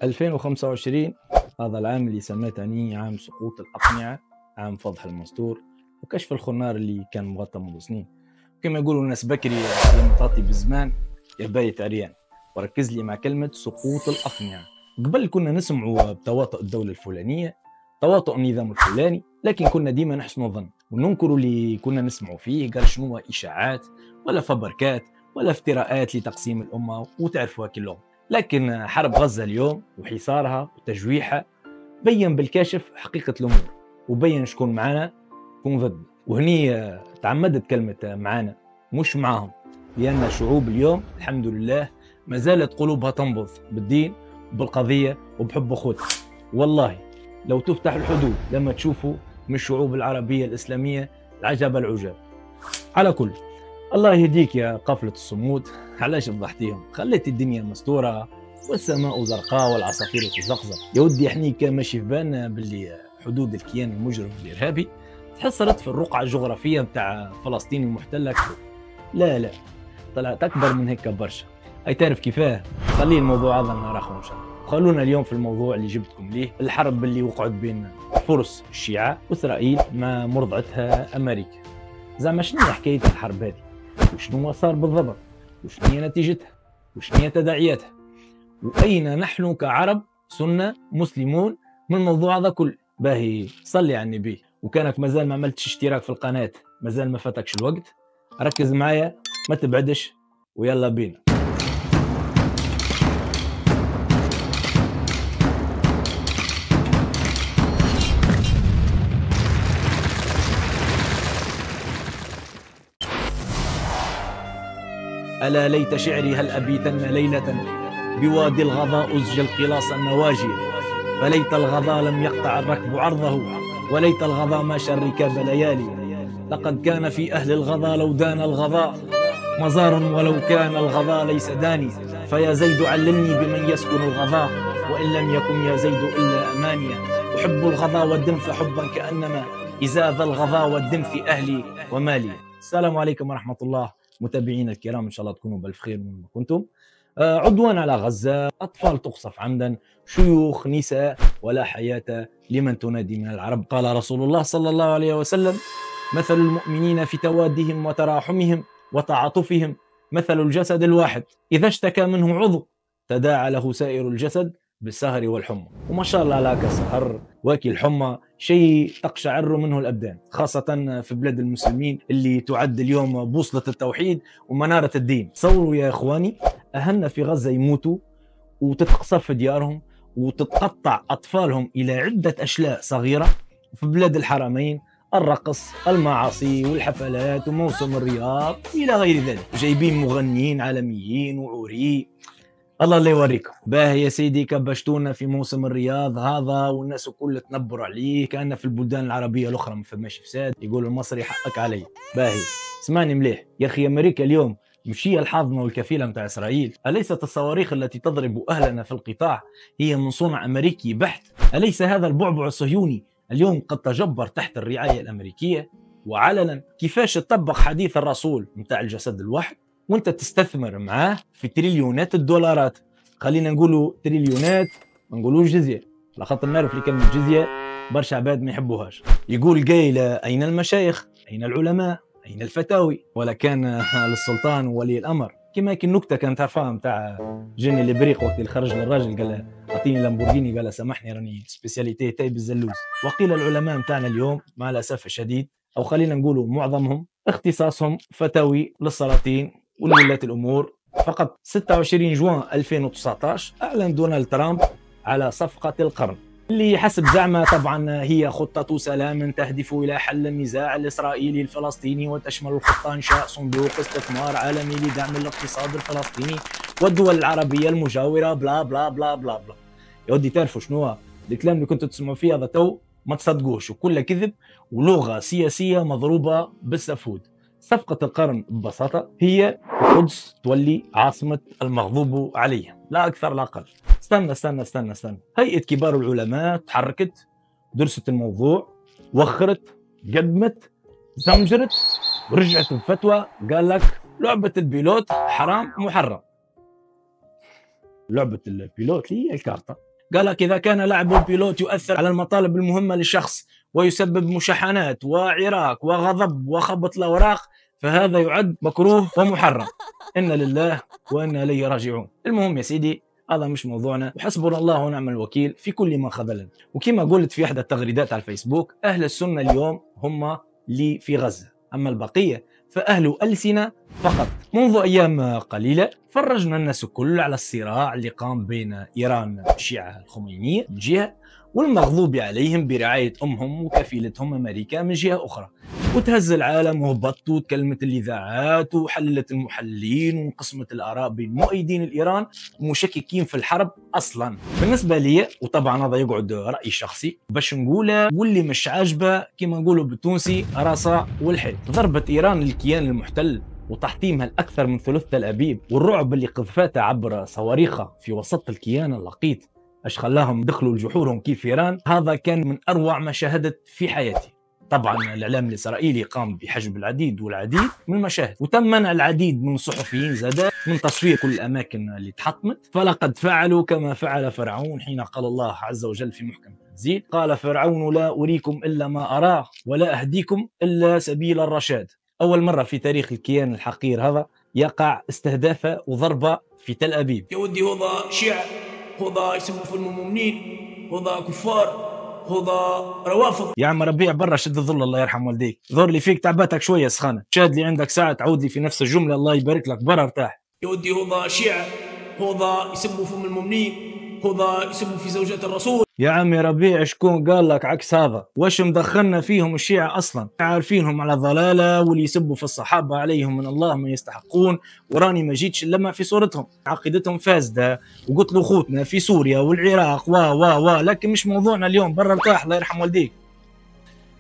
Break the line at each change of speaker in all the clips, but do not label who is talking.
2025 هذا العام اللي سميتني عام سقوط الأقنعة، عام فضح المستور وكشف الخنار اللي كان مغطى منذ سنين. كما يقولوا الناس بكري يا مطاطي بالزمان يا بايت عريان، وركز لي مع كلمة سقوط الأقنعة. قبل كنا نسمعوا بتواطؤ الدولة الفلانية، تواطؤ النظام الفلاني، لكن كنا ديما نحسن الظن وننكر اللي كنا نسمعوا فيه. قال شنو إشاعات ولا فبركات ولا افتراءات لتقسيم الأمة وتعرفوا هاك اللغة. لكن حرب غزة اليوم وحصارها وتجويحها بين بالكاشف حقيقة الأمور، وبين شكون معانا شكون ضد. وهني تعمدت كلمة معانا مش معاهم، لأن شعوب اليوم الحمد لله ما زالت قلوبها تنبض بالدين وبالقضية وبحب أخوتها. والله لو تفتح الحدود لما تشوفوا من الشعوب العربية الإسلامية العجب العجاب. على كل، الله يهديك يا قافلة الصمود، علاش فضحتيهم؟ خليت الدنيا مستورة والسماء زرقاء والعصافير تزقزق. يا ودي احنا كان ماشي في بالنا باللي حدود الكيان المجرم الإرهابي تحصرت في الرقعة الجغرافية متاع فلسطين المحتلة. لا لا، طلعت أكبر من هيك برشا. أي تعرف كيفاه؟ خلي الموضوع هذا نهار آخر إن شاء الله. خلونا اليوم في الموضوع اللي جبتكم ليه، الحرب اللي وقعت بين فرس الشيعة وإسرائيل مع مرضعتها أمريكا. زعما شنو حكاية الحرب هذه؟ وشنو صار بالضبط؟ وشنو هي نتيجتها؟ وشنو هي تداعياتها؟ وأين نحن كعرب سنة مسلمون من الموضوع هذا كله؟ باهي صلي على النبي. وكانك مازال ما عملتش اشتراك في القناة، مازال ما فاتكش الوقت، ركز معايا ما تبعدش ويلا بينا. ألا ليت شعري هل أبيتن ليلة بوادي الغضا أزج القلاص النواجي، فليت الغضا لم يقطع الركب عرضه، وليت الغضا ماشى الركاب ليالي. لقد كان في أهل الغضا لو دان الغضا مزار، ولو كان الغضا ليس داني، فيا زيد علمني بمن يسكن الغضا، وإن لم يكن يا زيد إلا أمانية. أحب الغضا والدم فحبا كأنما إزاذ الغضا والدم في أهلي ومالي. السلام عليكم ورحمة الله متابعينا الكرام، إن شاء الله تكونوا بالف خير وين ما كنتم. عدوان على غزة، أطفال تقصف عمدا، شيوخ نساء، ولا حياة لمن تنادي من العرب. قال رسول الله صلى الله عليه وسلم: مثل المؤمنين في توادهم وتراحمهم وتعاطفهم مثل الجسد الواحد إذا اشتكى منه عضو تداعى له سائر الجسد بالسهر والحمى. وما شاء الله لك السهر واكي الحمى شيء تقشعر منه الأبدان، خاصة في بلاد المسلمين اللي تعد اليوم بوصلة التوحيد ومنارة الدين. تصوروا يا إخواني، أهلنا في غزة يموتوا وتتقصف في ديارهم وتتقطع أطفالهم إلى عدة أشلاء صغيرة في بلاد الحرمين، الرقص، المعاصي والحفلات وموسم الرياض إلى غير ذلك، جايبين مغنيين عالميين وعوري. الله لا يوريكم. باهي يا سيدي، كبشتونا في موسم الرياض هذا والناس الكل تنبر عليه كأن في البلدان العربية الأخرى ما فماش فساد. يقول المصري حقك علي. باهي اسمعني مليح يا أخي، أمريكا اليوم مش هي الحاضنة والكفيلة متاع إسرائيل؟ أليست الصواريخ التي تضرب أهلنا في القطاع هي من صنع أمريكي بحت؟ أليس هذا البعبع الصهيوني اليوم قد تجبر تحت الرعاية الأمريكية وعلنا؟ كيفاش تطبق حديث الرسول متاع الجسد الواحد وانت تستثمر معاه في تريليونات الدولارات؟ خلينا نقولوا تريليونات، ما نقولوش جزية، لخاطر نعرف اللي كلمة جزية برشا عباد ما يحبوهاش. يقول قايل: أين المشايخ؟ أين العلماء؟ أين الفتاوي؟ ولا كان للسلطان وولي الأمر. كما كي النكتة كانت عارفاها متاع جيني الإبريق وقت اللي خرج للراجل قال له أعطيني لامبورجيني، قال له سامحني راني سبيسياليتي تاي بالزلوز. وقيل العلماء متاعنا اليوم مع الأسف الشديد، أو خلينا نقولوا معظمهم، اختصاصهم فتاوي للسلاطين ولولاة الأمور. فقط 26 جوان 2019 أعلن دونالد ترامب على صفقة القرن، اللي حسب زعمه طبعا هي خطة سلام تهدف إلى حل النزاع الإسرائيلي الفلسطيني، وتشمل الخطة إنشاء صندوق استثمار عالمي لدعم الاقتصاد الفلسطيني والدول العربية المجاورة بلا بلا بلا بلا بلا. يا ودي تعرفوا شنو الكلام اللي كنتوا تسمعوا فيه هذا تو ما تصدقوش، وكله كذب ولغة سياسية مضروبة بالسفود. صفقة القرن ببساطة هي القدس تولي عاصمة المغضوب عليه، لا أكثر لا أقل. استنى. هيئة كبار العلماء تحركت، درست الموضوع، وخرت، قدمت، زمجرت، ورجعت بفتوى قال لك لعبة البيلوت حرام محرم. لعبة البيلوت هي الكارطة، قال لك إذا كان لعب البيلوت يؤثر على المطالب المهمة للشخص ويسبب مشاحنات وعراك وغضب وخبط الأوراق فهذا يعد مكروه ومحرم. إن لله وإنا إليه راجعون. المهم يا سيدي هذا مش موضوعنا، وحسبنا الله ونعم الوكيل في كل ما خذلنا. وكما قلت في إحدى التغريدات على الفيسبوك، أهل السنة اليوم هم اللي في غزة، أما البقية فأهل ألسنة فقط. منذ أيام قليلة فرجنا الناس الكل على الصراع اللي قام بين إيران الشيعة الخمينية من جهة والمغضوب عليهم برعاية أمهم وكفيلتهم أمريكا من جهة أخرى، وتهز العالم وهبط وتكلمت الإذاعات وحللت المحللين وانقسمت الآراء بين مؤيدين الإيران ومشككين في الحرب أصلا. بالنسبة لي وطبعا هذا يقعد رأي شخصي باش نقوله، واللي مش عاجبه كما نقولوا بالتونسي راسا والحل. ضربة إيران للكيان المحتل وتحطيمها الأكثر من ثلث تل أبيب والرعب اللي قذفاته عبر صواريخها في وسط الكيان اللقيط اش خلاهم دخلوا لجحورهم كيف إيران، هذا كان من أروع ما شاهدت في حياتي. طبعا الإعلام الإسرائيلي قام بحجب العديد والعديد من المشاهد، وتم منع العديد من الصحفيين زادا من تصوير كل الأماكن اللي تحطمت. فلقد فعلوا كما فعل فرعون حين قال الله عز وجل في محكم التنزيل: قال فرعون لا أريكم إلا ما أراه ولا أهديكم إلا سبيل الرشاد. أول مرة في تاريخ الكيان الحقير هذا يقع استهدافه وضربة في تل أبيب.
يا ودي هذا شيعة، هذا يسموا في المؤمنين، هذا كفار، هذا روافض.
يا عم ربيع برا شد الظل الله يرحم والديك، ظهر لي فيك تعباتك شويه سخانه، شاد لي عندك ساعه تعود لي في نفس الجمله الله يبارك لك، برا ارتاح.
يا ودي هذا شيعة، هذا يسموا في المؤمنين، هذا يسموا في زوجات الرسول.
يا عمي ربيع شكون قال لك عكس هذا؟ واش مدخلنا فيهم الشيعة اصلا؟ عارفينهم على ضلاله واللي يسبوا في الصحابه عليهم من الله ما يستحقون، وراني ما جيتش لما في صورتهم، عقيدتهم فاسده وقتلوا خوتنا في سوريا والعراق لكن مش موضوعنا اليوم، برا ارتاح الله يرحم والديك.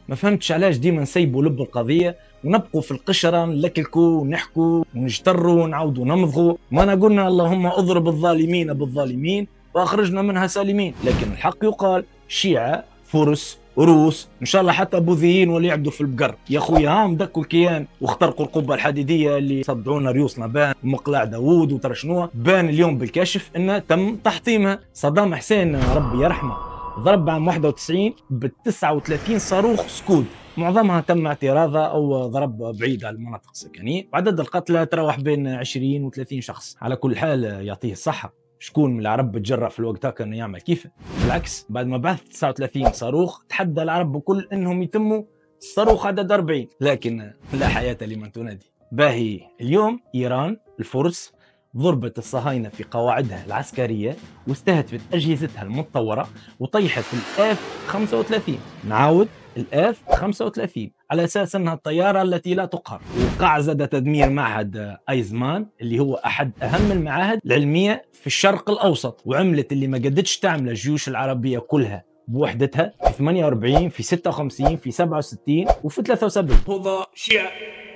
ما فهمتش علاش ديما نسيبوا لب القضيه ونبقوا في القشره نلكلكوا ونحكوا ونجتروا ونعاودوا نمضغوا. ما أنا قلنا اللهم اضرب الظالمين بالظالمين واخرجنا منها سالمين، لكن الحق يقال: شيعة، فرس، روس، ان شاء الله حتى بوذيين واللي يعبدوا في البقر. يا خويا هام دكوا الكيان واخترقوا القبه الحديديه اللي صدعونا ريوسنا بان ومقلاع داوود وترشنوها، بان اليوم بالكشف انه تم تحطيمها. صدام حسين ربي يرحمه ضرب عام 91 ب 39 صاروخ سكود، معظمها تم اعتراضها او ضرب بعيد عن المناطق السكنيه، وعدد القتلى تراوح بين 20 و 30 شخص. على كل حال يعطيه الصحه، شكون من العرب بتجرأ في الوقت هكا انه يعمل كيفه؟ بالعكس بعد ما بعث 39 صاروخ تحدى العرب بكل انهم يتموا الصاروخ عدد 40، لكن لا حياة لمن تنادي. باهي اليوم ايران الفرس ضربت الصهاينة في قواعدها العسكرية واستهدفت أجهزتها المتطورة وطيحت الآف 35. نعاود الآف 35 على أساس أنها الطيارة التي لا تقهر. وقع زاد تدمير معهد أيزمان اللي هو أحد أهم المعاهد العلمية في الشرق الأوسط، وعملت اللي ما قدتش تعمل الجيوش العربية كلها بوحدتها في 48 في 56 في 67 وفي 73.
هذا شيعة،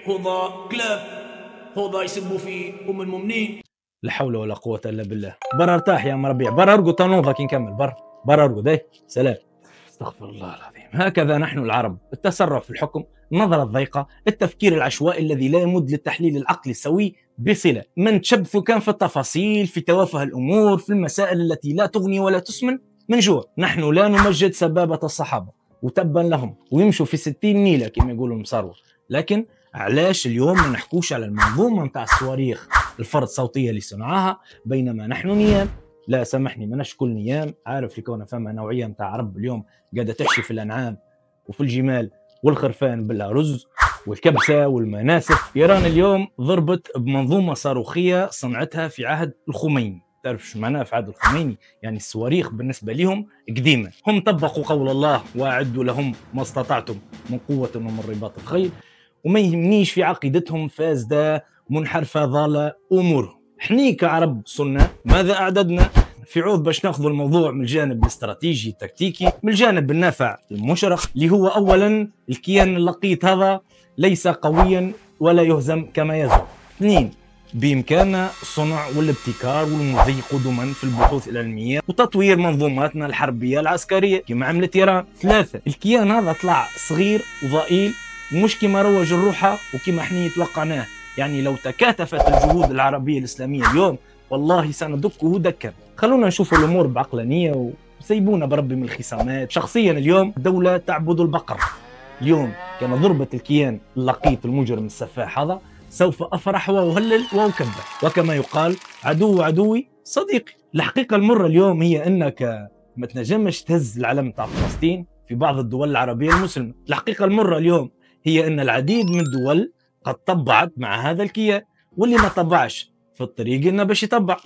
هذا كلاب، هذا يسبوا في المؤمنين.
لا حول ولا قوة إلا بالله. برا ارتاح يا مربيع، برا ارقد تنوضك نكمل، برا ارقد. ايه سلام. استغفر الله العظيم. هكذا نحن العرب: التسرع في الحكم، النظرة الضيقة، التفكير العشوائي الذي لا يمد للتحليل العقلي السوي بصلة، من تشبث كان في التفاصيل، في توافه الأمور، في المسائل التي لا تغني ولا تسمن من جوع. نحن لا نمجد سبابة الصحابة وتبا لهم، ويمشوا في 60 نيلة كما يقولوا المصاروا، لكن علاش اليوم ما نحكوش على المنظومة متاع الصواريخ الفرد صوتية اللي صنعاها بينما نحن نيام؟ لا سامحني ماناش كل نيام، عارف لكون فما نوعية متاع عرب اليوم قاعدة تحشي في الأنعام وفي الجمال والخرفان بالأرز والكبسة والمناسف. إيران اليوم ضربت بمنظومة صاروخية صنعتها في عهد الخميني. تعرف شو معناها في عهد الخميني؟ يعني الصواريخ بالنسبة لهم قديمة. هم طبقوا قول الله: وأعدوا لهم ما استطعتم من قوة ومن رباط الخيل. وما يهمنيش في عقيدتهم فاسدة منحرفة ضالة أمورهم. حني كعرب سنة ماذا أعددنا في عوض باش ناخذ الموضوع من الجانب الاستراتيجي التكتيكي، من الجانب النافع المشرق اللي هو أولا الكيان اللقيط هذا ليس قويا ولا يهزم كما يزعم. اثنين، بإمكاننا الصنع والابتكار والمضي قدما في البحوث العلمية وتطوير منظوماتنا الحربية العسكرية كما عملت إيران. ثلاثة، الكيان هذا طلع صغير وضئيل مش كما روج الروحة وكما احنا توقعناه. يعني لو تكاتفت الجهود العربية الإسلامية اليوم والله سندكه دكا. خلونا نشوف الأمور بعقلانية سيبونا بربي من الخصامات. شخصيا اليوم الدولة تعبد البقر. اليوم كان ضربة الكيان اللقيط المجرم السفاح هذا سوف أفرح وأهلل وأكبر، وكما يقال عدو عدوي صديقي. الحقيقة المرة اليوم هي أنك ما تنجمش تهز العلم تاع فلسطين في بعض الدول العربية المسلمة. الحقيقة المرة اليوم هي أن العديد من الدول قد طبعت مع هذا الكيان، واللي ما طبعش في الطريق إنه باش يطبع.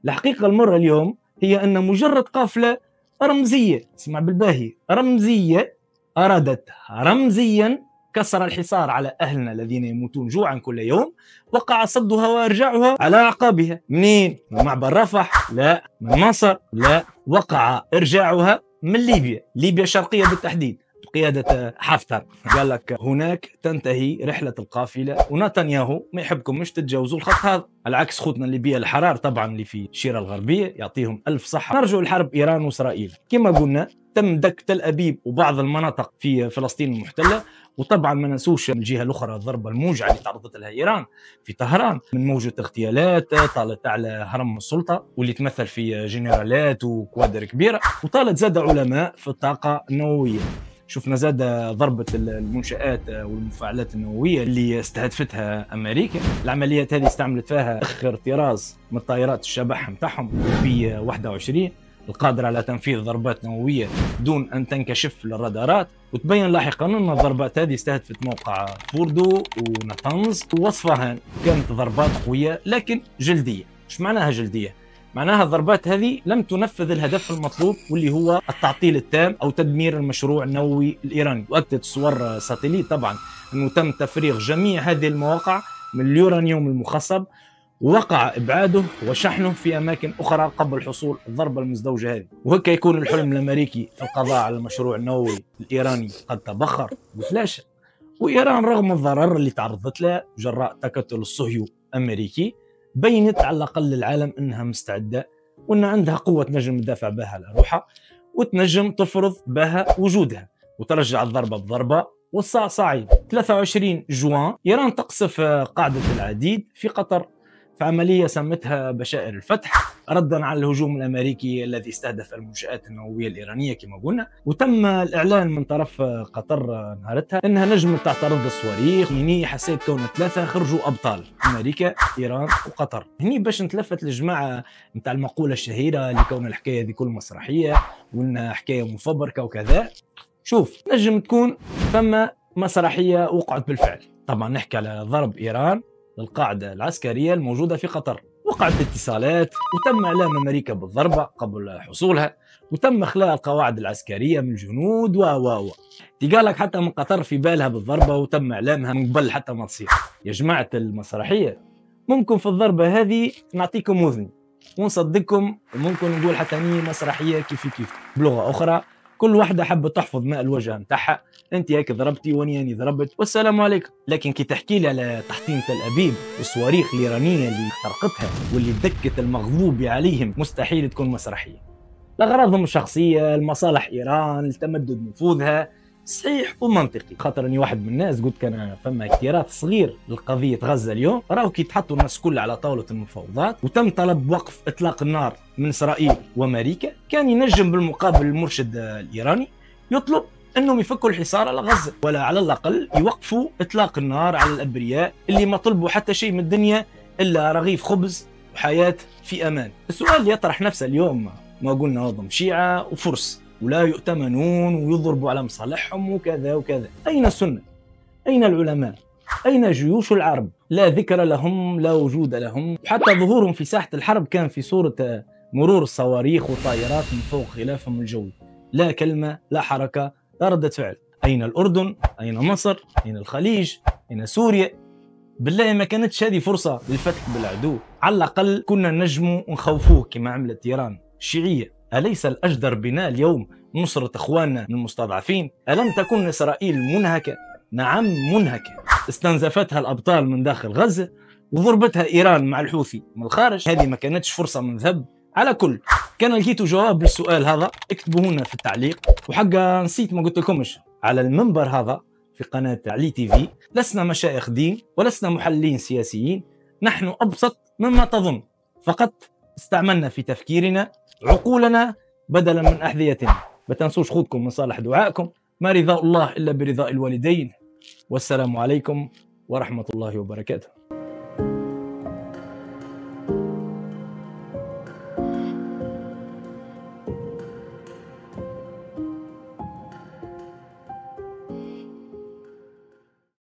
الحقيقة المرة اليوم هي أن مجرد قافلة رمزية، اسمع بالباهي، رمزية، أرادت رمزيا كسر الحصار على أهلنا الذين يموتون جوعا كل يوم، وقع صدها وإرجاعها على أعقابها. منين؟ من معبر رفح؟ لا. من مصر؟ لا. وقع إرجاعها من ليبيا، ليبيا الشرقية بالتحديد بقيادة حفتر. قال لك هناك تنتهي رحلة القافلة، ونتنياهو ما يحبكم مش تتجاوزوا الخط هذا، على عكس خوتنا الليبية الحرار طبعا اللي في الشيرة الغربية، يعطيهم ألف صحة. نرجع لحرب إيران وإسرائيل. كما قلنا تم دك تل أبيب وبعض المناطق في فلسطين المحتلة، وطبعا ما ننسوش من الجهة الأخرى الضربة الموجعة اللي تعرضت لها إيران في طهران من موجة اغتيالات طالت على هرم السلطة، واللي تمثل في جنرالات وكوادر كبيرة، وطالت زاد علماء في الطاقة النووية. شفنا زاد ضربة المنشآت والمفاعلات النووية اللي استهدفتها أمريكا. العمليات هذه استعملت فيها آخر طراز من طائرات الشبح متاعهم بي 21 القادرة على تنفيذ ضربات نووية دون أن تنكشف للرادارات. وتبين لاحقا أن الضربات هذه استهدفت موقع فوردو ونتنز وصفهان. كانت ضربات قوية لكن جلدية. إيش معناها جلدية؟ معناها الضربات هذه لم تنفذ الهدف المطلوب، واللي هو التعطيل التام أو تدمير المشروع النووي الإيراني. وأكدت صور ساتيليت طبعا أنه تم تفريغ جميع هذه المواقع من اليورانيوم المخصب، ووقع إبعاده وشحنه في أماكن أخرى قبل حصول الضربة المزدوجة هذه. وهكا يكون الحلم الأمريكي في القضاء على المشروع النووي الإيراني قد تبخر وتلاشى. وإيران رغم الضرر اللي تعرضت له جراء تكتل الصهيو الأمريكي بينت على الأقل للعالم أنها مستعدة، وأن عندها قوة تنجم تدافع بها على روحها وتنجم تفرض بها وجودها وترجع الضربة بضربة والصاع صاعد. 23 جوان إيران تقصف قاعدة العديد في قطر في عملية سمتها بشائر الفتح ردا على الهجوم الأمريكي الذي استهدف المنشآت النووية الإيرانية كما قلنا. وتم الإعلان من طرف قطر نهارتها أنها نجمت تعترض الصواريخ. هني حسيت كون ثلاثة خرجوا أبطال، أمريكا إيران وقطر. هني باش نتلفت للجماعة متاع المقولة الشهيرة لكون الحكاية دي كل مسرحية وأنها حكاية مفبركة وكذا. شوف، نجم تكون ثم مسرحية وقعت بالفعل. طبعا نحكي على ضرب إيران للقاعدة العسكرية الموجودة في قطر. وقعت اتصالات وتم إعلام أمريكا بالضربة قبل حصولها، وتم إخلاء القواعد العسكرية من الجنود تقالك حتى من قطر في بالها بالضربة وتم إعلامها من قبل حتى ما تصير. يا جماعة المسرحية، ممكن في الضربة هذه نعطيكم وذني ونصدقكم، وممكن نقول حتى هي مسرحية كيف بلغة أخرى. كل واحدة حابة تحفظ ماء الوجه متاعها، انت هيك ضربتي واني ضربت والسلام عليكم. لكن كي تحكي لي على تحطيم تل ابيب والصواريخ الايرانيه اللي اخترقتها واللي دكت المغضوب عليهم، مستحيل تكون مسرحيه. لاغراضهم الشخصيه، المصالح ايران، لتمدد نفوذها، صحيح ومنطقي. خاطر اني واحد من الناس قلت كان فما اكتراث صغير لقضيه غزه اليوم، راهو كي تحطوا الناس كل على طاوله المفاوضات وتم طلب وقف اطلاق النار من اسرائيل وامريكا، كان ينجم بالمقابل المرشد الايراني يطلب انهم يفكوا الحصار على غزه، ولا على الاقل يوقفوا اطلاق النار على الابرياء اللي ما طلبوا حتى شيء من الدنيا الا رغيف خبز وحياه في امان. السؤال اللي يطرح نفسه اليوم، ما قلنا نظم شيعه وفرس ولا يؤتمنون ويضربوا على مصالحهم وكذا وكذا، اين السنه؟ اين العلماء؟ اين جيوش العرب؟ لا ذكر لهم، لا وجود لهم. وحتى ظهورهم في ساحه الحرب كان في صوره مرور الصواريخ والطائرات من فوق غلافهم الجوي، لا كلمه، لا حركه، لا ردة فعل. أين الأردن؟ أين مصر؟ أين الخليج؟ أين سوريا؟ بالله ما كانتش هذه فرصة للفتح بالعدو، على الأقل كنا نجموا ونخوفوه كما عملت إيران الشيعية. أليس الأجدر بنا اليوم نصرة إخواننا المستضعفين؟ ألم تكن إسرائيل منهكة؟ نعم منهكة، استنزفتها الأبطال من داخل غزة وضربتها إيران مع الحوثي من الخارج. هذه ما كانتش فرصة من ذهب. على كل كان لقيتوا جواب للسؤال هذا اكتبوه لنا في التعليق. وحقا نسيت ما قلت لكمش على المنبر هذا في قناة علي تي في، لسنا مشايخ دين ولسنا محللين سياسيين، نحن أبسط مما تظن، فقط استعملنا في تفكيرنا عقولنا بدلا من أحذيتنا. ما تنسوش خوضكم من صالح دعائكم، ما رضاء الله إلا برضاء الوالدين. والسلام عليكم ورحمة الله وبركاته.